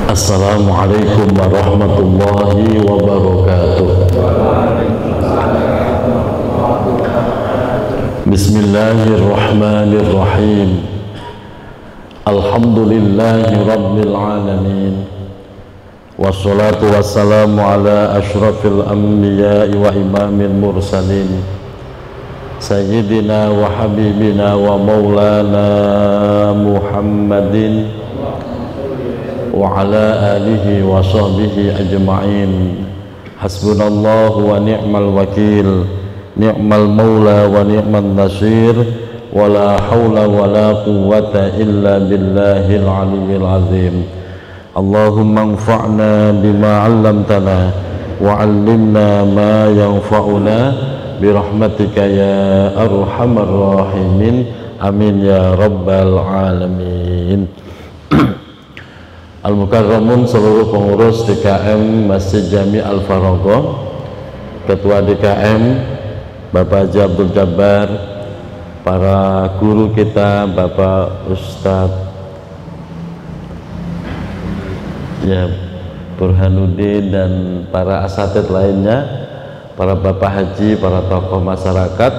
Assalamualaikum warahmatullahi wabarakatuh. Bismillahirrahmanirrahim. Alhamdulillahi rabbil alamin. Wassalatu wassalamu ala ashrafil anbiya'i wa imamil mursalin, Sayyidina wa habibina wa maulana Muhammadin wa ala alihi wa sahbihi ajma'in. Hasbunallahu wa ni'mal wakil, ni'mal maula wa ni'mal nasir, wa la hawla wa la quwwata illa billahil aliyyil azim. Allahumma anfa'na bima 'allamtana wa 'allimna ma yanfa'una birahmatika ya arhamar rahimin. Amin ya rabbal alamin. Al-Mukarramun, seluruh pengurus DKM Masjid Jami Al-Faragha, Ketua DKM Bapak Haji Abdul Jabbar, para guru kita Bapak Ustadz Burhanuddin dan para asatidz lainnya, para bapak haji, para tokoh masyarakat,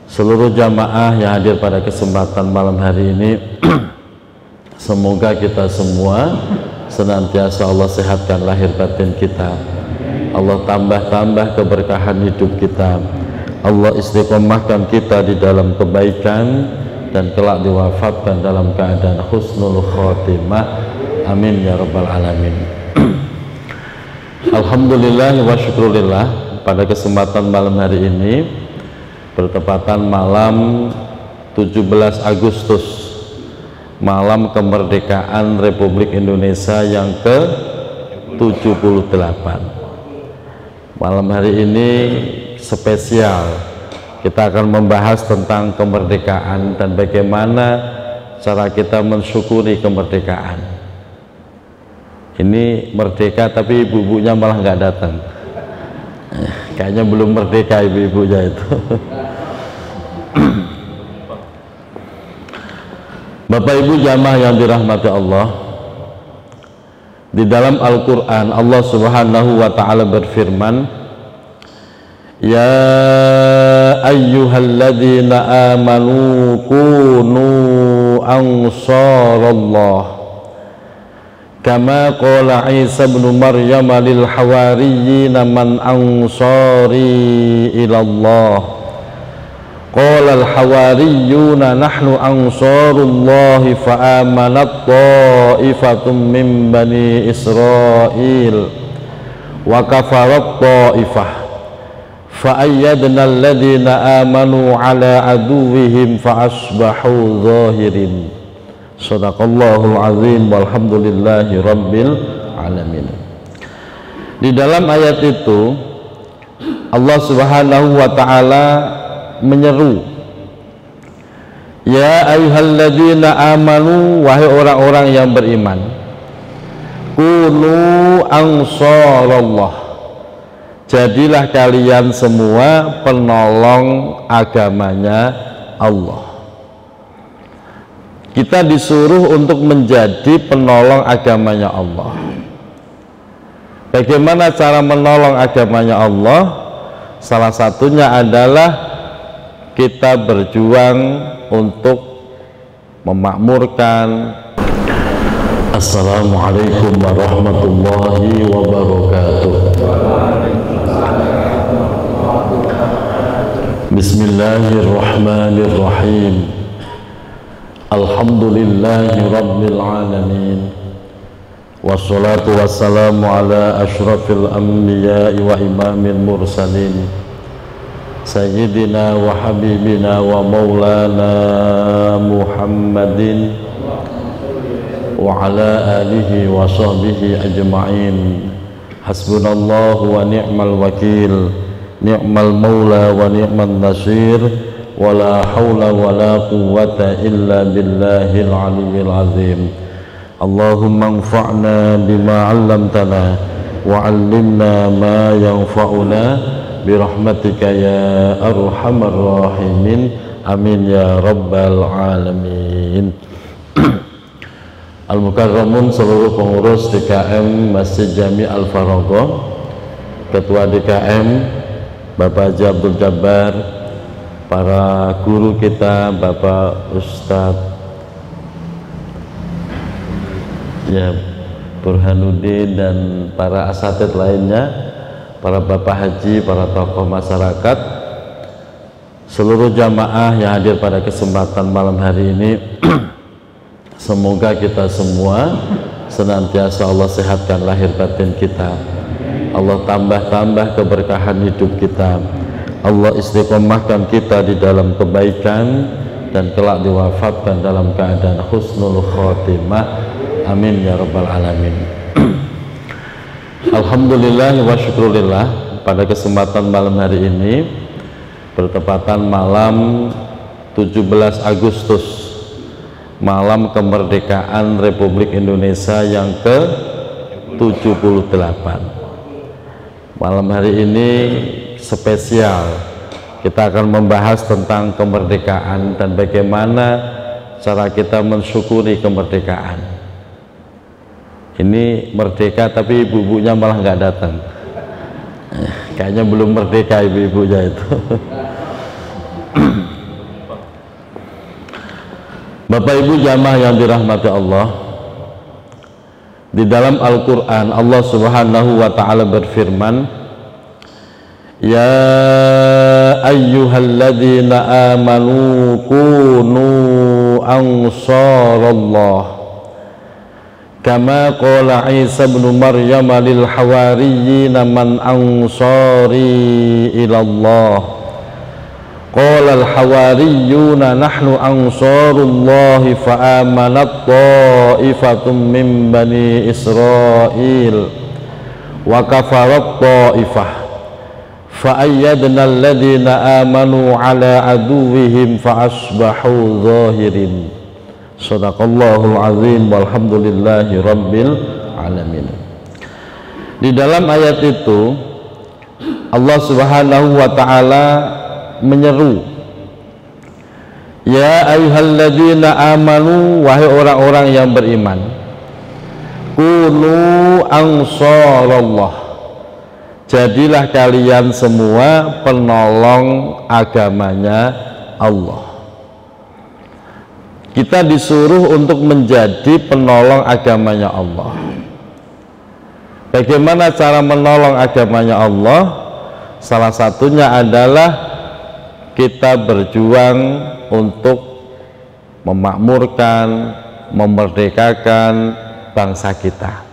seluruh jamaah yang hadir pada kesempatan malam hari ini. Semoga kita semua senantiasa Allah sehatkan lahir batin kita, Allah tambah keberkahan hidup kita, Allah istiqomahkan kita di dalam kebaikan, dan kelak diwafatkan dalam keadaan husnul khotimah. Amin ya rabbal alamin. Alhamdulillah wa syukurillah, pada kesempatan malam hari ini bertepatan malam 17 Agustus, malam kemerdekaan Republik Indonesia yang ke-78. Malam hari ini spesial, kita akan membahas tentang kemerdekaan dan bagaimana cara kita mensyukuri kemerdekaan. Ini merdeka tapi ibu-ibunya malah nggak datang. Kayaknya belum merdeka ibu-ibunya itu. Bapak Ibu jamaah yang dirahmati Allah, di dalam Al-Quran Allah Subhanahu wa ta'ala berfirman, ya ayyuhalladzina amanu kunu ansarallah kama qala Isa ibn Maryam lil hawariyyin man ansari ilallah qala al hawariyuna nahnu ansarullahi fa amanat ta'ifatum min bani Israil wa kafarat ta'ifah fa ayyadna alladhina amanu ala aduwwihim fa asbahu zahirin. Shadaqallahul azim, walhamdulillahi rabbil alamin. Di dalam ayat itu Allah Subhanahu wa ta'ala menyeru, ya ayyuhalladzina amanu, wahai orang-orang yang beriman, kunu ansarallah, jadilah kalian semua penolong agamanya Allah. Kita disuruh untuk menjadi penolong agamanya Allah. Bagaimana cara menolong agamanya Allah? Salah satunya adalah kita berjuang untuk memakmurkan. Assalamualaikum warahmatullahi wabarakatuh. Bismillahirrahmanirrahim. Alhamdulillahi rabbil alamin. Wassalatu wassalamu ala ashrafil anbiya'i wa imamil mursalin, Sayyidina wa habibina wa maulana Muhammadin wa ala alihi wa sahbihi ajma'in. Hasbunallahu wa ni'mal wakil, ni'mal maula wa ni'mal nasir, wa la hawla wa la quwwata illa billahil aliyyil azim. Allahumma anfa'na bima 'allamtana wa 'allimna ma yanfa'una birahmatika ya arhamar rahimin. Amin ya rabbal alamin. Al-Mukarramun, seluruh pengurus DKM Masjid Jami Al-Faragha, Ketua DKM Bapak Haji Abdul Jabbar, para guru kita Bapak Ustadz ya Burhanuddin, dan para asatidz lainnya, para bapak haji, para tokoh masyarakat, seluruh jamaah yang hadir pada kesempatan malam hari ini. Semoga kita semua senantiasa Allah sehatkan lahir batin kita, Allah tambah keberkahan hidup kita, Allah istiqomahkan kita di dalam kebaikan, dan kelak diwafatkan dalam keadaan husnul khotimah. Amin ya rabbal alamin. Alhamdulillah wa syukurillah, pada kesempatan malam hari ini bertepatan malam 17 Agustus, malam kemerdekaan Republik Indonesia yang ke-78. Malam hari ini spesial, kita akan membahas tentang kemerdekaan dan bagaimana cara kita mensyukuri kemerdekaan. Ini merdeka tapi ibu-ibunya malah nggak datang. Kayaknya belum merdeka ibu-ibunya itu. Bapak Ibu jamaah yang dirahmati Allah, di dalam Al-Quran Allah Subhanahu wa ta'ala berfirman, ya ayyuhalladzina amanu kunu ansarallah kama qala Isa ibn Maryam lil hawariyyin man ansari ilallah qala al-hawariyuna nahnu ansarullahi fa'amanat ta'ifatum min bani Israel wa kafarat ta'ifah fa'ayyadna alladhina amanu ala aduwihim fa'asbahu zahirin. Sadaqallahul azim, walhamdulillahi rabbil alamin. Di dalam ayat itu Allah Subhanahu wa ta'ala menyeru, ya ayyuhalladzina amanu, wahai orang-orang yang beriman, kunu ansarallah, jadilah kalian semua penolong agamanya Allah. Kita disuruh untuk menjadi penolong agamanya Allah. Bagaimana cara menolong agamanya Allah? Salah satunya adalah kita berjuang untuk memakmurkan, memerdekakan bangsa kita.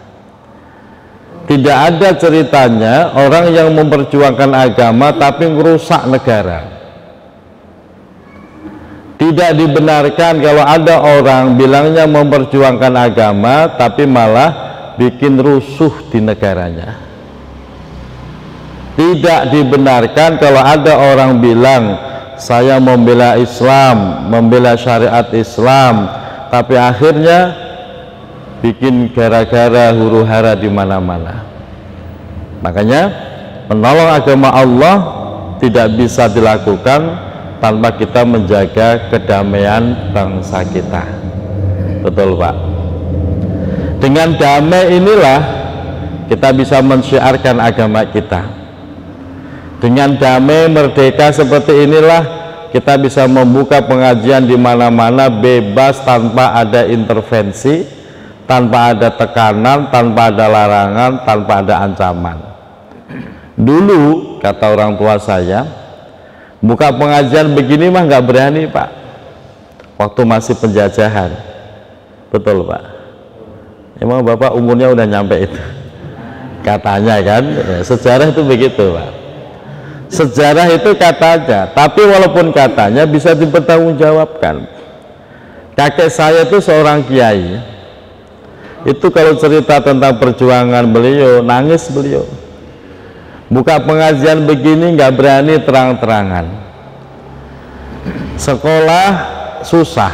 Tidak ada ceritanya orang yang memperjuangkan agama tapi merusak negara. Tidak dibenarkan kalau ada orang bilangnya memperjuangkan agama tapi malah bikin rusuh di negaranya. Tidak dibenarkan kalau ada orang bilang saya membela Islam, membela syariat Islam, tapi akhirnya bikin gara-gara huru hara di mana-mana. Makanya menolong agama Allah tidak bisa dilakukan tanpa kita menjaga kedamaian bangsa kita. Betul Pak? Dengan damai inilah kita bisa mensyiarkan agama kita. Dengan damai merdeka seperti inilah kita bisa membuka pengajian di mana-mana bebas, tanpa ada intervensi, tanpa ada tekanan, tanpa ada larangan, tanpa ada ancaman. Dulu kata orang tua saya, buka pengajian begini mah nggak berani Pak, waktu masih penjajahan. Betul Pak? Emang Bapak umurnya udah nyampe itu? Katanya kan, sejarah itu begitu Pak. Sejarah itu katanya, tapi walaupun katanya bisa dipertanggungjawabkan. Kakek saya itu seorang kiai, itu kalau cerita tentang perjuangan beliau, nangis beliau. Buka pengajian begini nggak berani terang-terangan. Sekolah susah,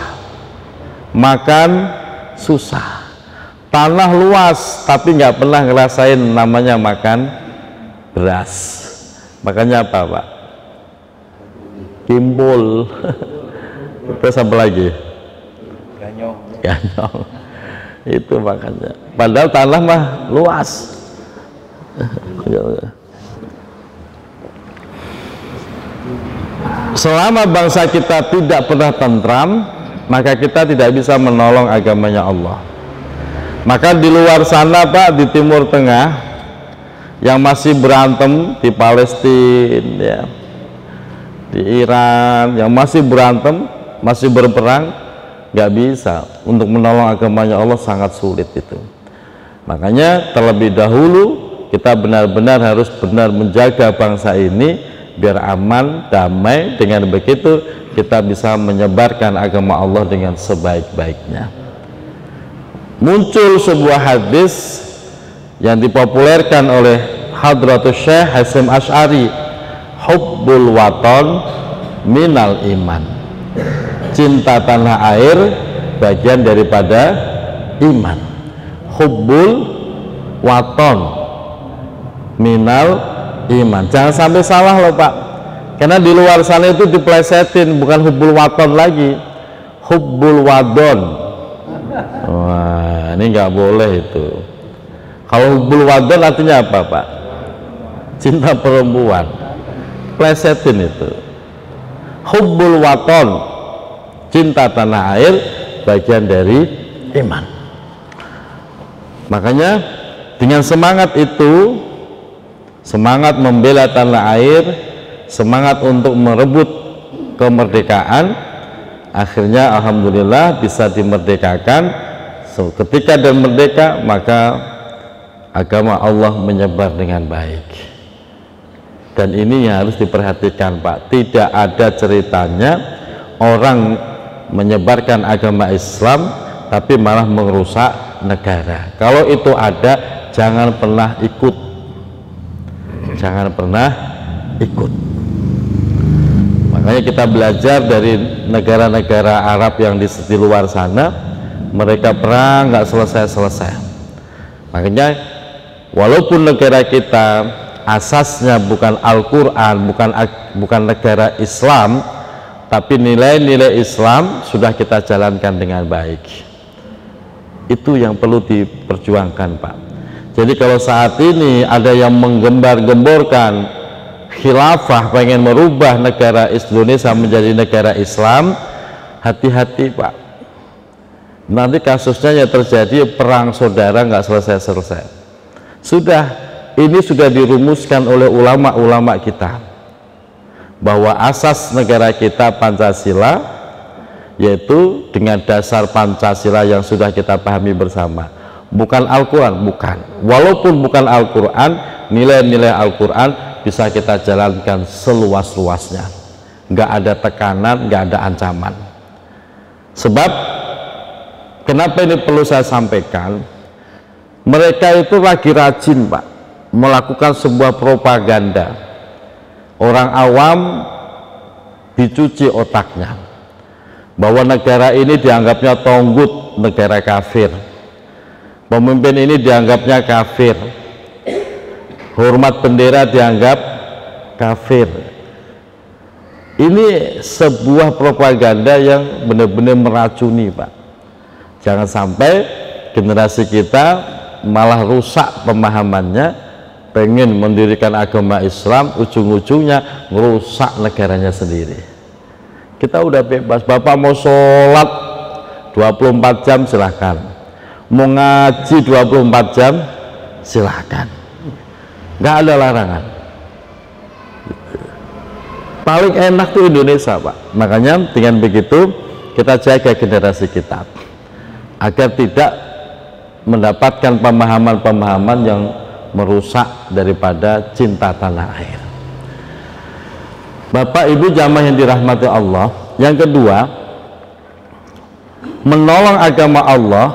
makan susah, tanah luas tapi nggak pernah ngerasain namanya makan beras. Makanya apa Pak? Timbul. Terus apa lagi? Ganyong. Itu makanya. Padahal tanah mah luas. Selama bangsa kita tidak pernah tentram, maka kita tidak bisa menolong agamanya Allah. Maka di luar sana Pak, di Timur Tengah yang masih berantem, di Palestina ya, di Iran yang masih berantem, masih berperang, nggak bisa. Untuk menolong agamanya Allah sangat sulit itu. Makanya terlebih dahulu kita benar-benar harus benar menjaga bangsa ini biar aman, damai. Dengan begitu kita bisa menyebarkan agama Allah dengan sebaik-baiknya. Muncul sebuah hadis yang dipopulerkan oleh Hadratus Syekh Hasyim Asy'ari, hubbul waton minal iman. Cinta tanah air bagian daripada iman. Hubbul waton minal iman. Jangan sampai salah loh Pak, karena di luar sana itu diplesetin, bukan hubbul waton lagi, hubbul wadon. Wah, ini nggak boleh itu. Kalau hubbul wadon artinya apa Pak? Cinta perempuan. Plesetin itu. Hubbul waton, cinta tanah air bagian dari iman. Makanya dengan semangat itu, semangat membela tanah air, semangat untuk merebut kemerdekaan, akhirnya alhamdulillah bisa dimerdekakan. Ketika dan merdeka, maka agama Allah menyebar dengan baik. Dan ini yang harus diperhatikan Pak, tidak ada ceritanya orang menyebarkan agama Islam tapi malah merusak negara. Kalau itu ada, jangan pernah ikut, jangan pernah ikut. Makanya kita belajar dari negara-negara Arab yang di luar sana, mereka perang nggak selesai-selesai. Makanya walaupun negara kita asasnya bukan Al-Quran, bukan negara Islam, tapi nilai-nilai Islam sudah kita jalankan dengan baik. Itu yang perlu diperjuangkan Pak. Jadi kalau saat ini ada yang menggembar-gemborkan khilafah, pengen merubah negara Indonesia menjadi negara Islam, hati-hati Pak. Nanti kasusnya yang terjadi perang saudara nggak selesai-selesai. Ini sudah dirumuskan oleh ulama-ulama kita bahwa asas negara kita Pancasila, yaitu dengan dasar Pancasila yang sudah kita pahami bersama, bukan Al-Quran, bukan. Walaupun bukan Al-Quran, nilai-nilai Al-Quran bisa kita jalankan seluas-luasnya, nggak ada tekanan, nggak ada ancaman. Sebab kenapa ini perlu saya sampaikan, mereka itu lagi rajin Pak melakukan sebuah propaganda. Orang awam dicuci otaknya bahwa negara ini dianggapnya tonggut, negara kafir, pemimpin ini dianggapnya kafir, hormat bendera dianggap kafir. Ini sebuah propaganda yang benar-benar meracuni Pak. Jangan sampai generasi kita malah rusak pemahamannya, pengen mendirikan agama Islam, ujung-ujungnya merusak negaranya sendiri. Kita udah bebas, Bapak mau sholat 24 jam silahkan, mau ngaji 24 jam silahkan, nggak ada larangan. Paling enak tuh Indonesia Pak. Makanya dengan begitu kita jaga generasi kita agar tidak mendapatkan pemahaman-pemahaman yang merusak daripada cinta tanah air. Bapak Ibu jamaah yang dirahmati Allah, yang kedua, menolong agama Allah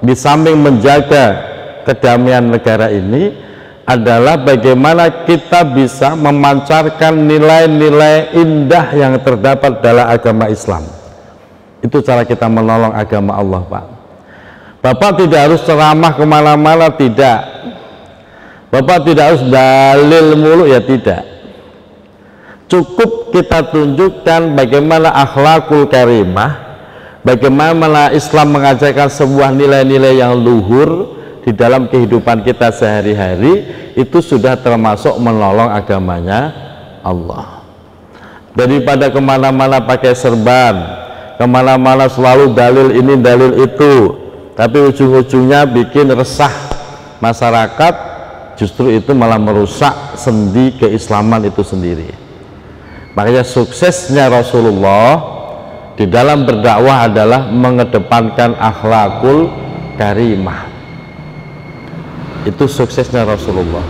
di samping menjaga kedamaian negara ini adalah bagaimana kita bisa memancarkan nilai-nilai indah yang terdapat dalam agama Islam. Itu cara kita menolong agama Allah Pak. Bapak tidak harus ceramah kemana-mana, tidak. Bapak tidak harus dalil mulu, ya tidak. Cukup kita tunjukkan bagaimana akhlakul karimah, bagaimana Islam mengajarkan sebuah nilai-nilai yang luhur di dalam kehidupan kita sehari-hari, itu sudah termasuk menolong agamanya Allah. Daripada kemana-mana pakai serban, kemana-mana selalu dalil ini dalil itu, tapi ujung-ujungnya bikin resah masyarakat, justru itu malah merusak sendi keislaman itu sendiri. Makanya suksesnya Rasulullah di dalam berdakwah adalah mengedepankan akhlakul karimah. Itu suksesnya Rasulullah.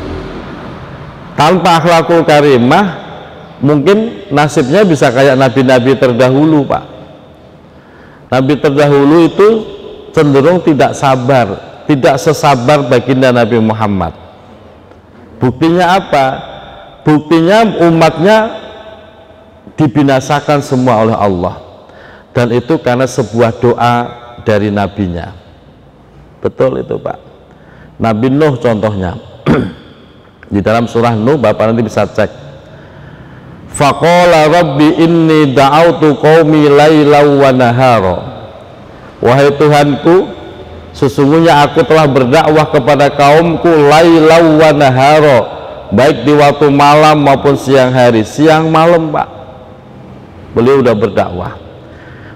Tanpa akhlakul karimah, mungkin nasibnya bisa kayak nabi-nabi terdahulu, Pak. Nabi terdahulu itu cenderung tidak sabar, tidak sesabar baginda Nabi Muhammad. Buktinya apa? Buktinya umatnya dibinasakan semua oleh Allah, dan itu karena sebuah doa dari nabinya. Betul itu, Pak. Nabi Nuh contohnya di dalam surah Nuh, Bapak nanti bisa cek. Faqala rabbi inni da'autu qaumi lailaw wa nahara. Wahai Tuhanku, sesungguhnya aku telah berdakwah kepada kaumku lailaw wa nahara, baik di waktu malam maupun siang hari. Siang malam, Pak, beliau udah berdakwah.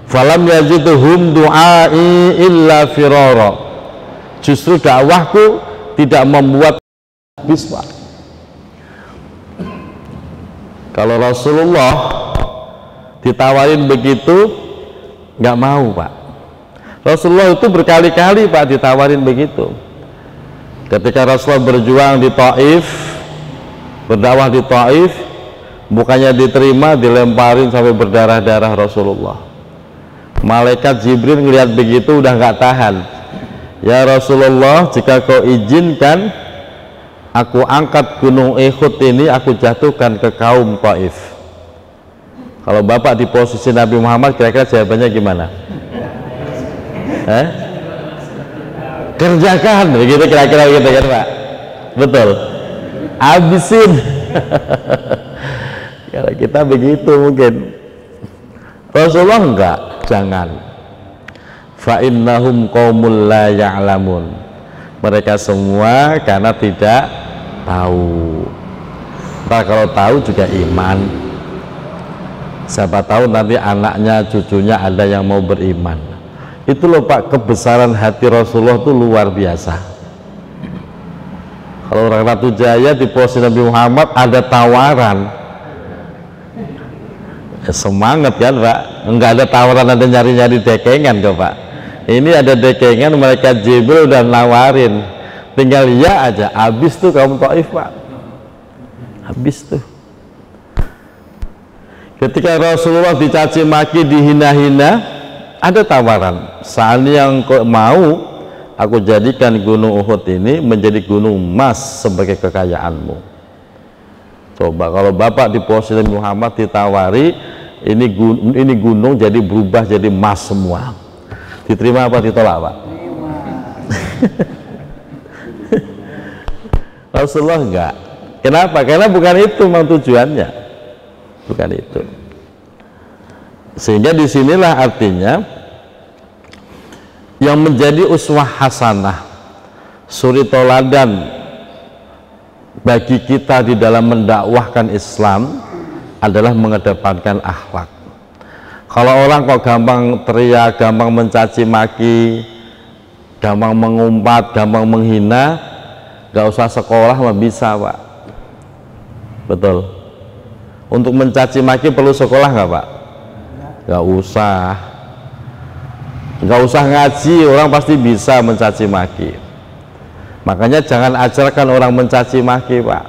Falam yazidhum du'ai illa firara. Justru dakwahku tidak membuat habis, Pak. Kalau Rasulullah ditawarin begitu nggak mau, Pak. Rasulullah itu berkali-kali, Pak, ditawarin begitu. Ketika Rasulullah berjuang di Taif, berdakwah di Taif, bukannya diterima, dilemparin sampai berdarah-darah Rasulullah. Malaikat Jibril ngelihat begitu udah nggak tahan. Ya Rasulullah, jika kau izinkan, aku angkat gunung Uhud ini, aku jatuhkan ke kaum Taif. Kalau Bapak di posisi Nabi Muhammad, kira-kira jawabannya gimana? Kerjakan, begitu kira-kira gitu kan, Pak? Betul. Habisin. Kalau kita begitu mungkin. Rasulullah enggak, jangan. Fa innahum qaumul la ya'lamun. Mereka semua karena tidak tahu. Entah kalau tahu juga iman. Siapa tahu nanti anaknya, cucunya ada yang mau beriman. Itu loh, Pak, kebesaran hati Rasulullah itu luar biasa. Kalau orang Ratu Jaya di posisi Nabi Muhammad ada tawaran, ya semangat kan, Pak. Enggak ada tawaran, ada nyari-nyari dekengan kok, Pak. Ini ada dekengan, mereka Jibril udah nawarin, tinggal ya aja. Habis tuh kaum Taif, Pak, habis tuh. Ketika Rasulullah dicaci maki, dihina-hina, ada tawaran, seandainya yang kau mau, aku jadikan gunung Uhud ini menjadi gunung emas sebagai kekayaanmu. Coba kalau Bapak di posisi Muhammad ditawari, ini gunung jadi berubah jadi emas semua, diterima apa ditolak, Pak? Rasulullah enggak. Kenapa? Karena bukan itu memang tujuannya, bukan itu. Sehingga disinilah artinya yang menjadi uswah hasanah, suri toladan bagi kita di dalam mendakwahkan Islam adalah mengedepankan akhlak. Kalau orang kok gampang teriak, gampang mencaci maki, gampang mengumpat, gampang menghina, gak usah sekolah mah bisa, Pak. Betul. Untuk mencaci maki perlu sekolah nggak, Pak? Gak usah. Gak usah ngaji, orang pasti bisa mencaci maki. Makanya jangan ajarkan orang mencaci maki, Pak.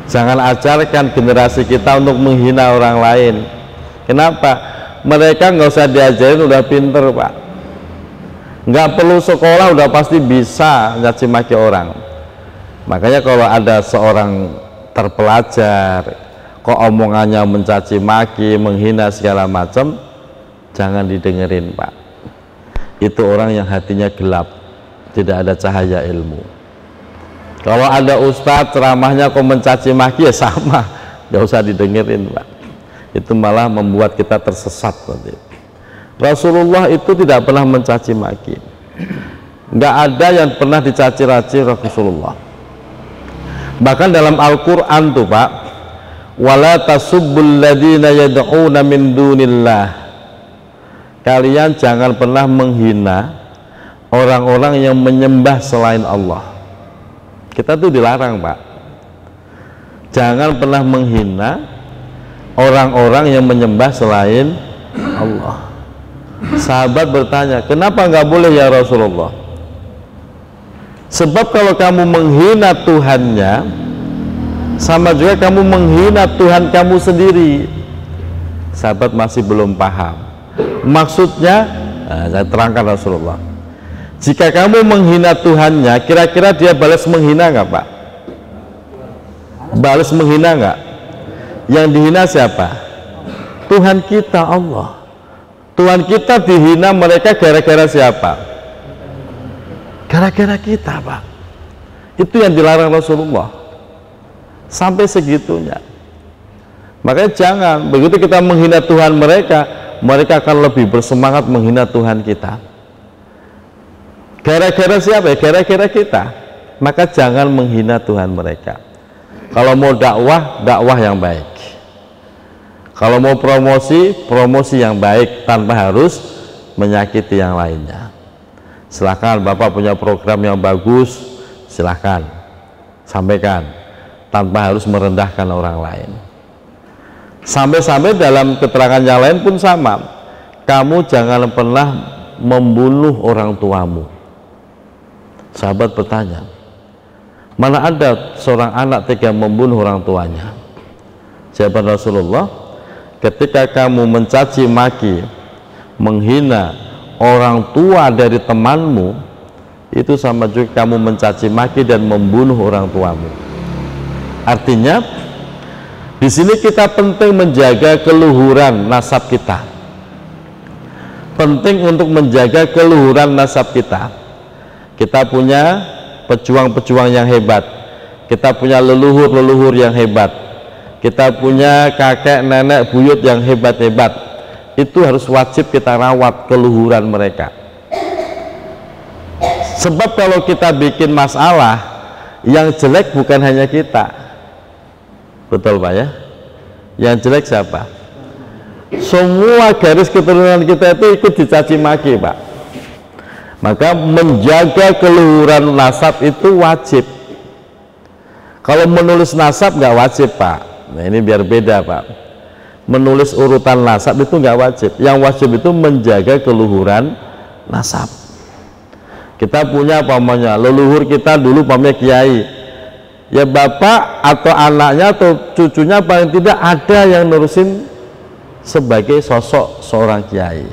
Jangan ajarkan generasi kita untuk menghina orang lain. Kenapa? Mereka nggak usah diajarin udah pinter, Pak. Nggak perlu sekolah udah pasti bisa mencaci maki orang. Makanya kalau ada seorang terpelajar kok omongannya mencaci maki, menghina segala macam, jangan didengerin, Pak. Itu orang yang hatinya gelap, tidak ada cahaya ilmu. Kalau ada ustadz ceramahnya kok mencaci maki, ya sama, nggak usah didengerin, Pak. Itu malah membuat kita tersesat nanti. Rasulullah itu tidak pernah mencaci maki, nggak ada yang pernah dicaci-caci Rasulullah. Bahkan dalam Al-Quran tuh Pak, wala tasubbul ladina yad'una min dunillah, kalian jangan pernah menghina orang-orang yang menyembah selain Allah. Kita tuh dilarang Pak, jangan pernah menghina orang-orang yang menyembah selain Allah. Sahabat bertanya, kenapa nggak boleh ya Rasulullah? Sebab kalau kamu menghina Tuhannya, sama juga kamu menghina Tuhan kamu sendiri. Sahabat masih belum paham maksudnya. Saya terangkan Rasulullah, jika kamu menghina Tuhannya, kira-kira dia balas menghina nggak Pak? Balas menghina nggak? Yang dihina siapa? Tuhan kita, Allah. Tuhan kita dihina mereka gara-gara siapa? Gara-gara kita Pak. Itu yang dilarang Rasulullah, sampai segitunya. Makanya jangan, begitu kita menghina Tuhan mereka, mereka akan lebih bersemangat menghina Tuhan kita. Gara-gara siapa ya? Gara-gara kita. Maka jangan menghina Tuhan mereka. Kalau mau dakwah, dakwah yang baik. Kalau mau promosi, promosi yang baik tanpa harus menyakiti yang lainnya. Silahkan Bapak punya program yang bagus, silahkan sampaikan tanpa harus merendahkan orang lain. Sampai-sampai dalam keterangan yang lain pun sama, kamu jangan pernah membunuh orang tuamu. Sahabat bertanya, mana ada seorang anak tega membunuh orang tuanya? Jawaban Rasulullah, ketika kamu mencaci maki, menghina orang tua dari temanmu, itu sama juga kamu mencaci maki dan membunuh orang tuamu. Artinya di sini kita penting menjaga keluhuran nasab kita, penting untuk menjaga keluhuran nasab kita. Kita punya pejuang-pejuang yang hebat, kita punya leluhur-leluhur yang hebat, kita punya kakek, nenek, buyut yang hebat-hebat. Itu harus wajib kita rawat keluhuran mereka. Sebab kalau kita bikin masalah, yang jelek bukan hanya kita. Betul Pak ya? Yang jelek siapa? Semua garis keturunan kita itu ikut dicaci maki Pak. Maka menjaga keluhuran nasab itu wajib. Kalau menulis nasab nggak wajib Pak. Nah ini biar beda Pak. Menulis urutan nasab itu nggak wajib. Yang wajib itu menjaga keluhuran nasab. Kita punya pamannya, leluhur kita dulu pamannya kiai. Ya bapak atau anaknya atau cucunya paling tidak ada yang nurusin sebagai sosok seorang kiai.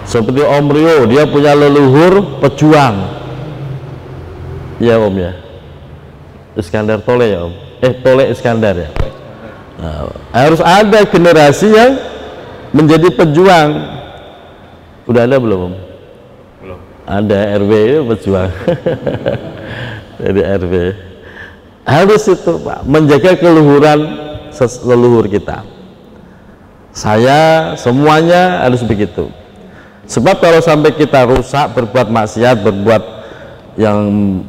Seperti Om Rio, dia punya leluhur pejuang. Ya Om ya. Iskandar Tole ya Om. Tole Iskandar ya. Nah, harus ada generasi yang menjadi pejuang. Udah ada belum Om? Belum. Ada RW itu pejuang. Jadi RW. Harus itu Pak, menjaga keluhuran leluhur kita. Saya semuanya harus begitu. Sebab kalau sampai kita rusak, berbuat maksiat, berbuat yang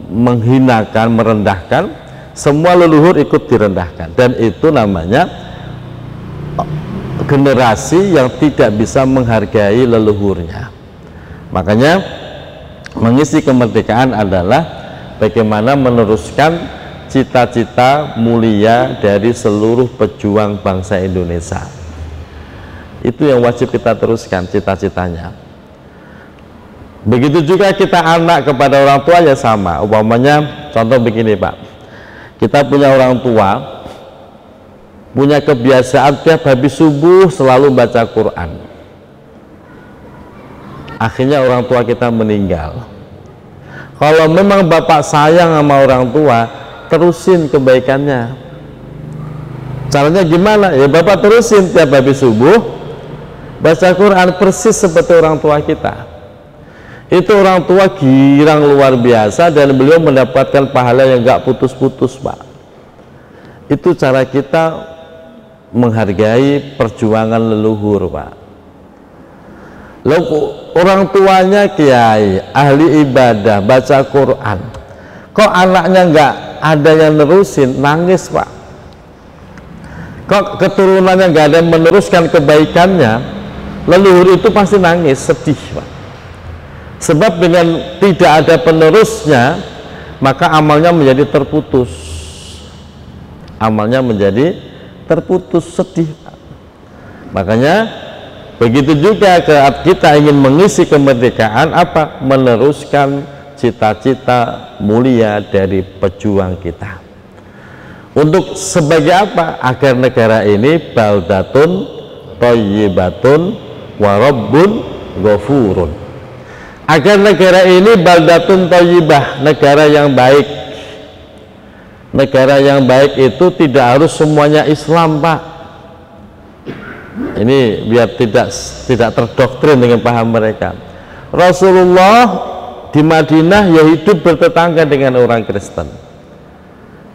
menghinakan, merendahkan, semua leluhur ikut direndahkan. Dan itu namanya generasi yang tidak bisa menghargai leluhurnya. Makanya mengisi kemerdekaan adalah bagaimana meneruskan cita-cita mulia dari seluruh pejuang bangsa Indonesia. Itu yang wajib kita teruskan cita-citanya. Begitu juga kita anak kepada orang tua ya sama. Umpamanya contoh begini Pak, kita punya orang tua punya kebiasaan tiap habis subuh selalu baca Quran. Akhirnya orang tua kita meninggal. Kalau memang bapak sayang sama orang tua, terusin kebaikannya. Caranya gimana? Ya bapak terusin tiap habis subuh baca Quran persis seperti orang tua kita. Itu orang tua girang luar biasa dan beliau mendapatkan pahala yang gak putus-putus Pak. Itu cara kita menghargai perjuangan leluhur Pak. Loh, orang tuanya kiai, ahli ibadah, baca Quran, kok anaknya nggak ada yang nerusin, nangis Pak. Kok keturunannya nggak ada yang meneruskan kebaikannya, leluhur itu pasti nangis, sedih Pak. Sebab dengan tidak ada penerusnya, maka amalnya menjadi terputus. Amalnya menjadi terputus, sedih Pak. Makanya begitu juga kita ingin mengisi kemerdekaan, apa? Meneruskan cita-cita mulia dari pejuang kita. Untuk sebagai apa? Agar negara ini baldatun thayyibatun wa rabbun ghafurun. Agar negara ini baldatun thayyibah, negara yang baik. Negara yang baik itu tidak harus semuanya Islam Pak. Ini biar tidak terdoktrin dengan paham mereka. Rasulullah di Madinah ya hidup bertetangga dengan orang Kristen.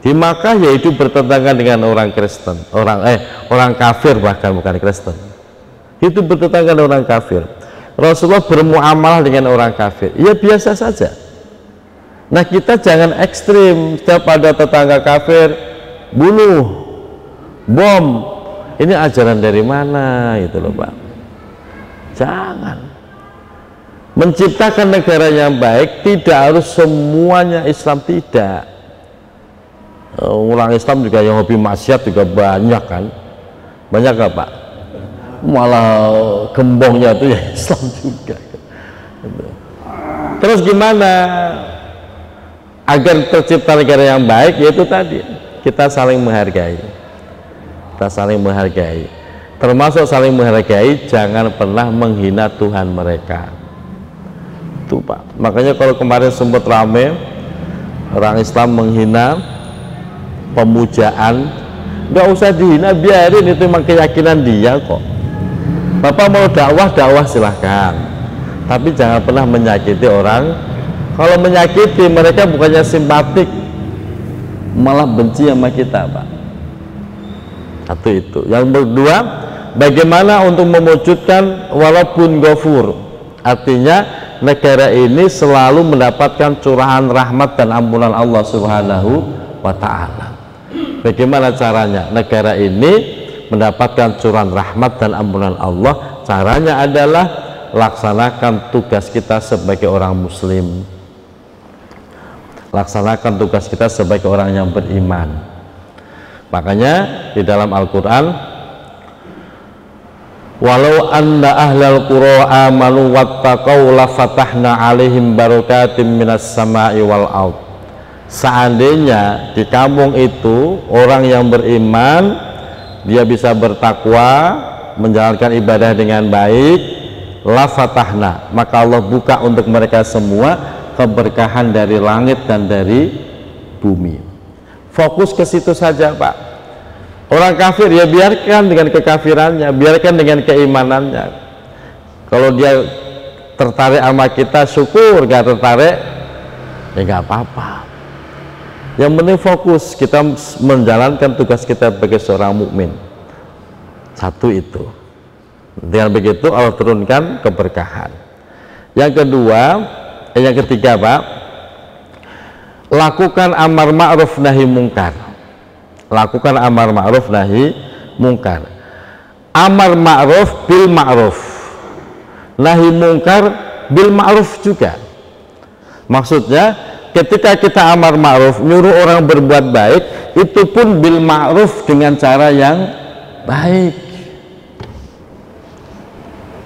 Di Makkah ya hidup bertetangga dengan orang Kristen, orang kafir, bahkan bukan Kristen. Hidup bertetangga dengan orang kafir. Rasulullah bermuamalah dengan orang kafir. Ya biasa saja. Nah, kita jangan ekstrim. Setiap ada tetangga kafir bunuh, bom. Ini ajaran dari mana itu loh Pak? Jangan. Menciptakan negara yang baik tidak harus semuanya Islam, tidak. Orang Islam juga yang hobi maksiat juga banyak kan? Banyak gak Pak? Malah gembongnya itu ya Islam juga. Terus gimana agar tercipta negara yang baik? Yaitu tadi, kita saling menghargai. Kita saling menghargai, termasuk saling menghargai jangan pernah menghina Tuhan mereka. Itu Pak. Makanya kalau kemarin sempat rame orang Islam menghina pemujaan, nggak usah dihina, biarin, itu memang keyakinan dia kok. Bapak mau dakwah silahkan, tapi jangan pernah menyakiti orang. Kalau menyakiti mereka bukannya simpatik, malah benci sama kita Pak. Satu itu. Yang kedua, bagaimana untuk mewujudkan walaupun ghafur, artinya negara ini selalu mendapatkan curahan rahmat dan ampunan Allah Subhanahu wa Ta'ala. Bagaimana caranya negara ini mendapatkan curahan rahmat dan ampunan Allah? Caranya adalah laksanakan tugas kita sebagai orang muslim, laksanakan tugas kita sebagai orang yang beriman. Makanya di dalam Al-Quran, walau anna ahlal qura amanu wattaqau lafatahna alaihim barakatim minas sama'i wal ard. Seandainya di kampung itu orang yang beriman, dia bisa bertakwa, menjalankan ibadah dengan baik, la fatahna, maka Allah buka untuk mereka semua keberkahan dari langit dan dari bumi. Fokus ke situ saja Pak. Orang kafir ya biarkan dengan kekafirannya, biarkan dengan keimanannya. Kalau dia tertarik sama kita syukur, gak tertarik ya gak apa-apa. Yang penting fokus kita menjalankan tugas kita sebagai seorang mukmin. Satu itu. Dengan begitu Allah turunkan keberkahan. Yang kedua, yang ketiga Pak, lakukan amar ma'ruf nahi mungkar. Lakukan amar ma'ruf nahi mungkar. Amar ma'ruf bil ma'ruf, nahi mungkar bil ma'ruf juga. Maksudnya ketika kita amar ma'ruf, nyuruh orang berbuat baik, itu pun bil ma'ruf, dengan cara yang baik.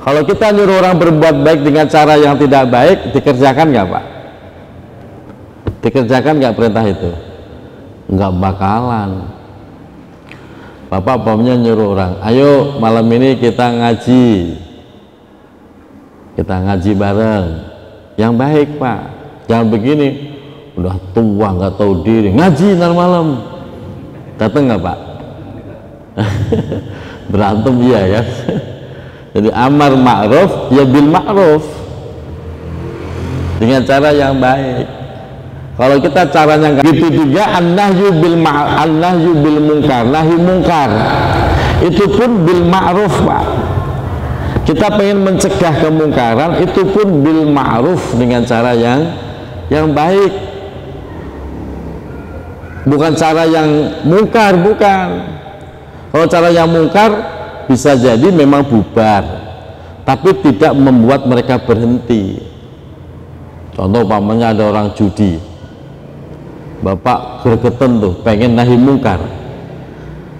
Kalau kita nyuruh orang berbuat baik dengan cara yang tidak baik, dikerjakan nggak Pak? Dikerjakan nggak perintah itu? Nggak bakalan. Bapak pomnya nyuruh orang, ayo malam ini kita ngaji, bareng, yang baik Pak. Jangan begini, udah tua nggak tahu diri, ngaji ntar malam, datang nggak Pak? Berantem iya ya. Jadi amar ma'ruf ya bil ma'ruf, dengan cara yang baik. Kalau kita caranya nggak gitu juga, an-nahyu bil munkar, nahi mungkar, itu pun bil ma'ruf Pak. Kita pengen mencegah kemungkaran, itu pun bil ma'ruf, dengan cara yang baik, bukan cara yang mungkar, bukan. Kalau cara yang mungkar bisa jadi memang bubar, tapi tidak membuat mereka berhenti. Contoh umpamanya ada orang judi, bapak gregetan tuh pengen nahi mungkar,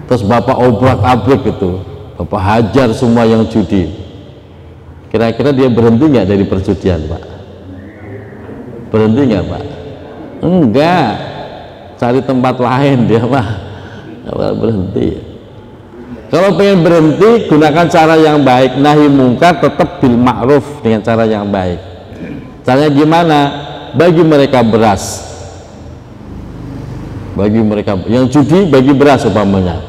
terus bapak obrak-abrik gitu, bapak hajar semua yang judi. Kira-kira dia berhenti nggak dari perjudian, Pak? Berhenti nggak, Pak? Enggak, cari tempat lain dia, Pak. Berhenti. Kalau pengen berhenti, gunakan cara yang baik. Nahi mungkar tetap bil ma'ruf, dengan cara yang baik. Caranya gimana? Bagi mereka beras, bagi mereka yang judi, bagi beras umpamanya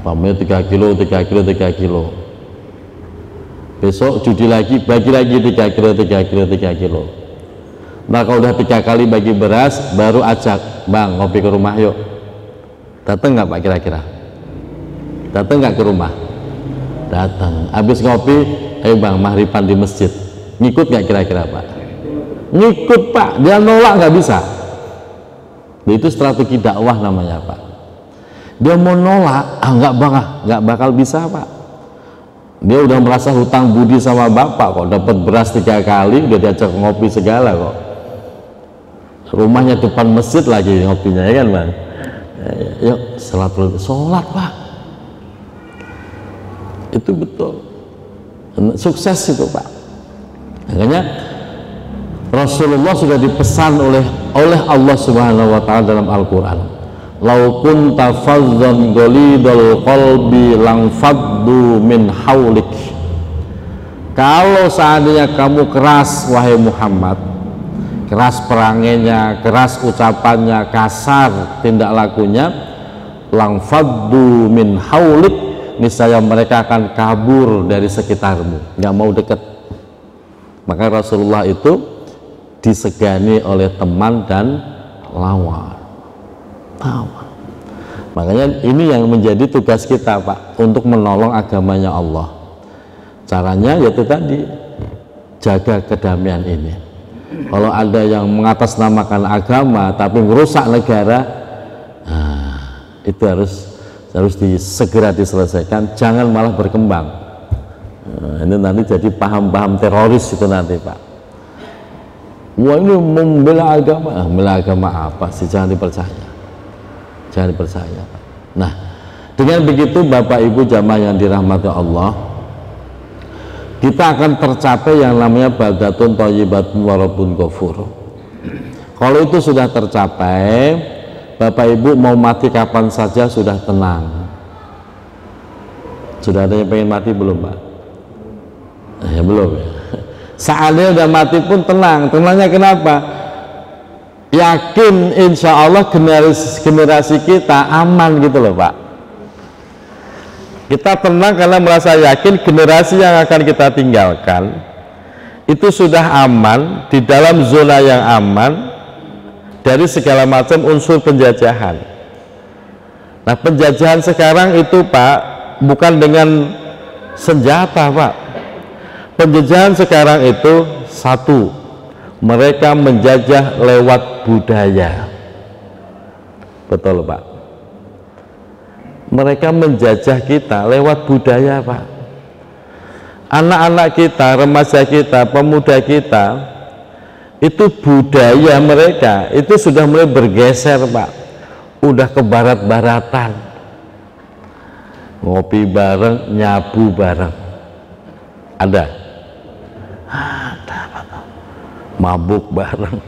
3 kilo, 3 kilo, 3 kilo. Besok judi lagi, bagi lagi 3 kilo, 3 kilo, 3 kilo. Nah kalau udah 3 kali bagi beras, baru ajak, bang ngopi ke rumah yuk. Datang nggak Pak kira-kira? Datang nggak ke rumah? Datang. Habis ngopi, ayo bang mahriban di masjid. Ngikut nggak kira-kira Pak? Ngikut Pak, dia nolak nggak bisa. Itu strategi dakwah namanya Pak. Dia mau nolak, nggak bang, nggak bakal bisa Pak. Dia udah merasa hutang budi sama bapak kok, dapat beras 3 kali, udah diajak ngopi segala kok. Rumahnya depan masjid lagi ngopinya, ya kan bang? Yuk sholat Pak. Itu betul, sukses itu Pak. Makanya Rasulullah sudah dipesan oleh Allah Subhanahu wa Ta'ala dalam Al-Quran, lau kunta fazzan ghalidul qalbi lang faddu min haulik. Kalau seandainya kamu keras wahai Muhammad, keras perangainya, keras ucapannya, kasar tindak lakunya, lang faddu min haulik, niscaya mereka akan kabur dari sekitarmu, nggak mau dekat. Maka Rasulullah itu disegani oleh teman dan lawan. Makanya ini yang menjadi tugas kita Pak, untuk menolong agamanya Allah. Caranya yaitu tadi, jaga kedamaian ini. Kalau ada yang mengatasnamakan agama tapi merusak negara, itu harus segera diselesaikan, jangan malah berkembang. Ini nanti jadi paham-paham teroris itu nanti Pak. Wah ini membela agama, membela agama apa sih, jangan dipercaya. Jangan dipercaya. Nah, dengan begitu Bapak Ibu jamaah yang dirahmati Allah, kita akan tercapai yang namanya baldatun thayyibatun wa rabbun ghafur. Kalau itu sudah tercapai, Bapak Ibu mau mati kapan saja sudah tenang. Sudah ada yang pengen mati belum Pak? Ya belum ya. Seandainya udah mati pun tenang. Tenangnya kenapa? Yakin insya Allah generasi kita aman gitu loh Pak. Kita tenang karena merasa yakin generasi yang akan kita tinggalkan itu sudah aman, di dalam zona yang aman dari segala macam unsur penjajahan. Nah penjajahan sekarang itu Pak bukan dengan senjata Pak. Penjajahan sekarang itu satu, mereka menjajah lewat budaya. Betul Pak. Mereka menjajah kita lewat budaya Pak. Anak-anak kita, remaja kita, pemuda kita, itu budaya mereka itu sudah mulai bergeser Pak. Udah ke barat-baratan. Ngopi bareng, nyabu bareng. Ada Pak. Mabuk bareng.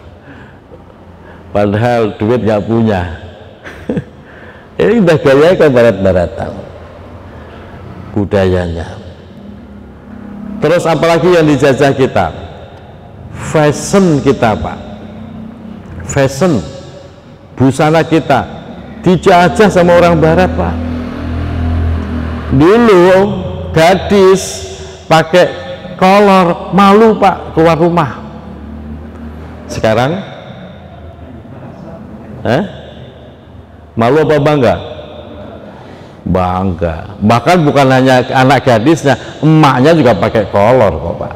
Padahal duit nggak punya. Ini udah gaya ke barat-baratan budayanya. Terus apalagi yang dijajah kita? Fashion kita Pak. Fashion busana kita dijajah sama orang barat Pak. Dulu gadis pakai kolor malu Pak keluar rumah. Sekarang malu apa bangga? bangga. Bahkan bukan hanya anak gadisnya, emaknya juga pakai kolor kok Pak.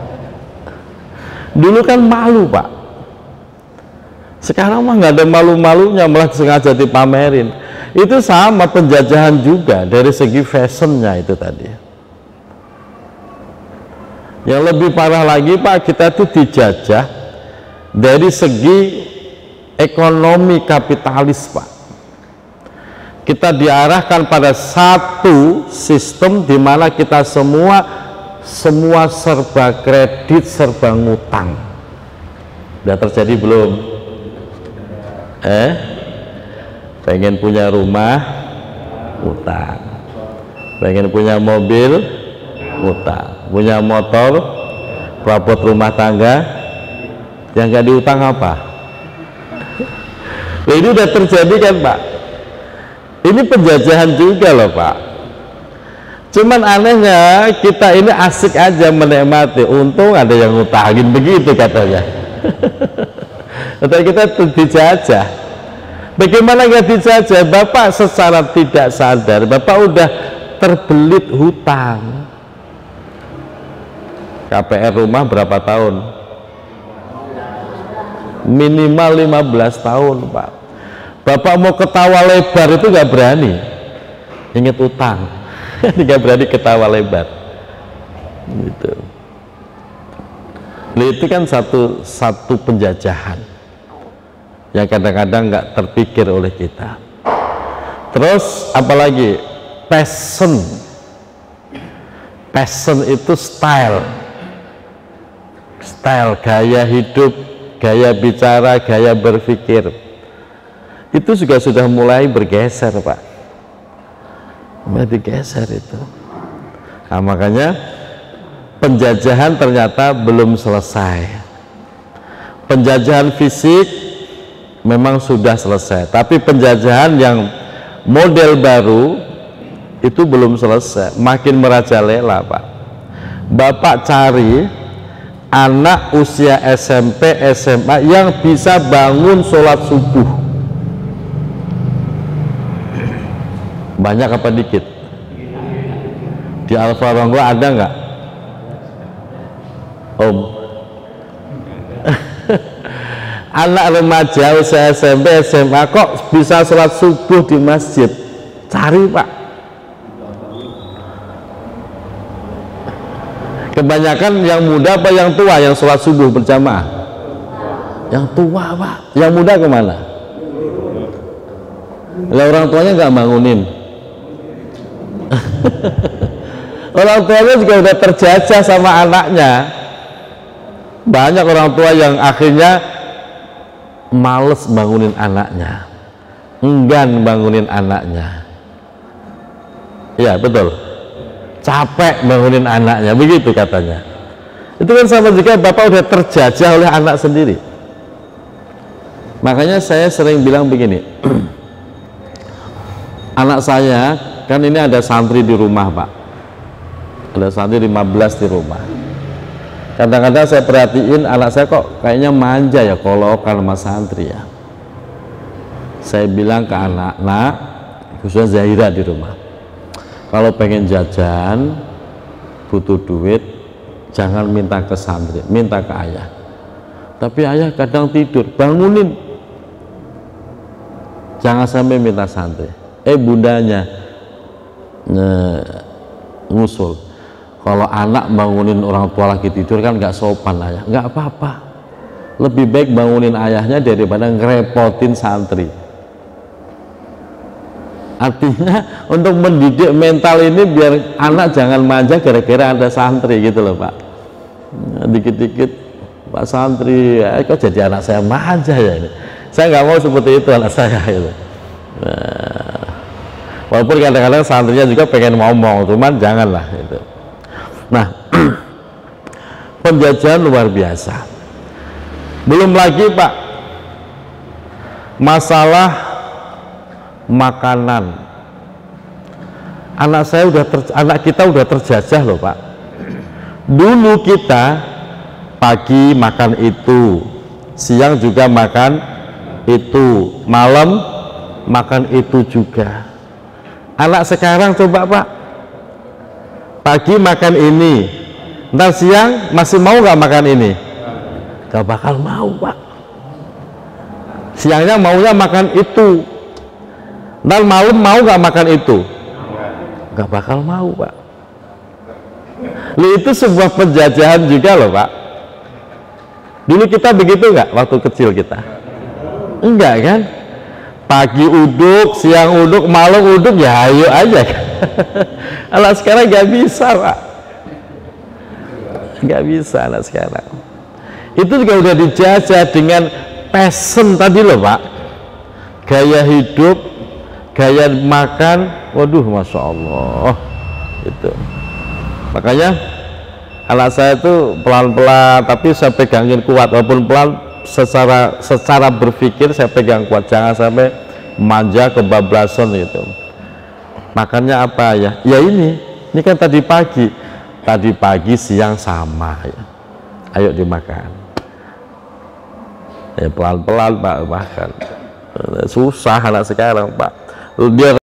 Dulu kan malu Pak, sekarang mah nggak ada malu-malunya, malah sengaja dipamerin. Itu sama penjajahan juga dari segi fashionnya itu tadi. Yang lebih parah lagi Pak, kita tuh dijajah dari segi ekonomi kapitalis Pak. Kita diarahkan pada satu sistem di mana kita semua serba kredit, serba ngutang. Udah terjadi belum? Pengen punya rumah, utang. Pengen punya mobil, utang. Punya motor, perabot rumah tangga, yang nggak diutang apa? Nah, ini udah terjadi kan Pak? Ini penjajahan juga loh Pak. Cuman anehnya kita ini asik aja menikmati, untung ada yang ngutangin, begitu katanya. Tapi kita dijajah. Bagaimana nggak dijajah? Bapak secara tidak sadar, Bapak udah terbelit hutang. KPR rumah berapa tahun? Minimal 15 tahun Pak. Bapak mau ketawa lebar itu nggak berani, ingat utang. Nggak berani ketawa lebar gitu. Nah, itu kan satu penjajahan yang kadang-kadang nggak terpikir oleh kita. Terus apalagi passion itu style, gaya hidup, gaya bicara, gaya berpikir, itu juga sudah mulai bergeser Pak, mulai digeser itu. Nah, makanya penjajahan ternyata belum selesai. Penjajahan fisik memang sudah selesai, tapi penjajahan yang model baru itu belum selesai, makin merajalela Pak. Bapak cari anak usia SMP, SMA yang bisa bangun sholat subuh, banyak apa dikit? Di Alfa Romeo ada nggak Om? Anak remaja usia SMP, SMA kok bisa sholat subuh di masjid? Cari Pak. Kebanyakan yang muda apa yang tua yang sholat subuh berjamaah? Yang tua Pak. Yang muda kemana? Lah orang tuanya nggak bangunin. Orang tuanya juga udah terjajah sama anaknya. Banyak orang tua yang akhirnya males bangunin anaknya, enggan bangunin anaknya. Ya betul, capek bangunin anaknya, begitu katanya. Itu kan sama juga Bapak udah terjajah oleh anak sendiri. Makanya saya sering bilang begini, anak saya kan ini ada santri di rumah Pak, ada santri 15 di rumah. Kadang-kadang saya perhatiin anak saya kok kayaknya manja ya, kolokan sama santri ya. Saya bilang ke anak, nak, khususnya Zahira di rumah, kalau pengen jajan butuh duit jangan minta ke santri, minta ke ayah. Tapi ayah kadang tidur, bangunin, jangan sampai minta santri. Bundanya ngusul, kalau anak bangunin orang tua lagi tidur kan nggak sopan ayah. Nggak apa-apa, lebih baik bangunin ayahnya daripada ngerepotin santri. Artinya untuk mendidik mental ini biar anak jangan manja gara-gara ada santri gitu loh Pak. Dikit-dikit Pak santri, kok jadi anak saya manja ya ini. Saya nggak mau seperti itu anak saya gitu. Nah, walaupun kadang-kadang santrinya juga pengen ngomong, cuman janganlah itu. Nah, penjajahan luar biasa. Belum lagi Pak, masalah makanan. Anak kita udah terjajah loh Pak. Dulu kita pagi makan itu, siang juga makan itu, malam makan itu juga. Anak sekarang coba Pak, pagi makan ini, ntar siang masih mau nggak makan ini? Gak bakal mau Pak. Siangnya maunya makan itu, ntar malam mau nggak makan itu? Gak bakal mau Pak. Itu sebuah penjajahan juga loh Pak. Dulu kita begitu nggak waktu kecil kita? Enggak kan? Pagi uduk, siang uduk, malam uduk, ya ayo aja kan. Anak sekarang nggak bisa Pak, nggak bisa anak sekarang. Itu juga udah dijajah dengan passion tadi loh Pak, gaya hidup, gaya makan, waduh Masya Allah. Itu makanya anak saya itu pelan-pelan, tapi saya pegangin kuat, walaupun pelan, secara berpikir saya pegang kuat, jangan sampai manja kebablasan gitu. Makannya apa ya? Ya ini kan tadi pagi siang sama ya. Ayo dimakan. Ya pelan-pelan Pak makan. Susah anak sekarang Pak. Dia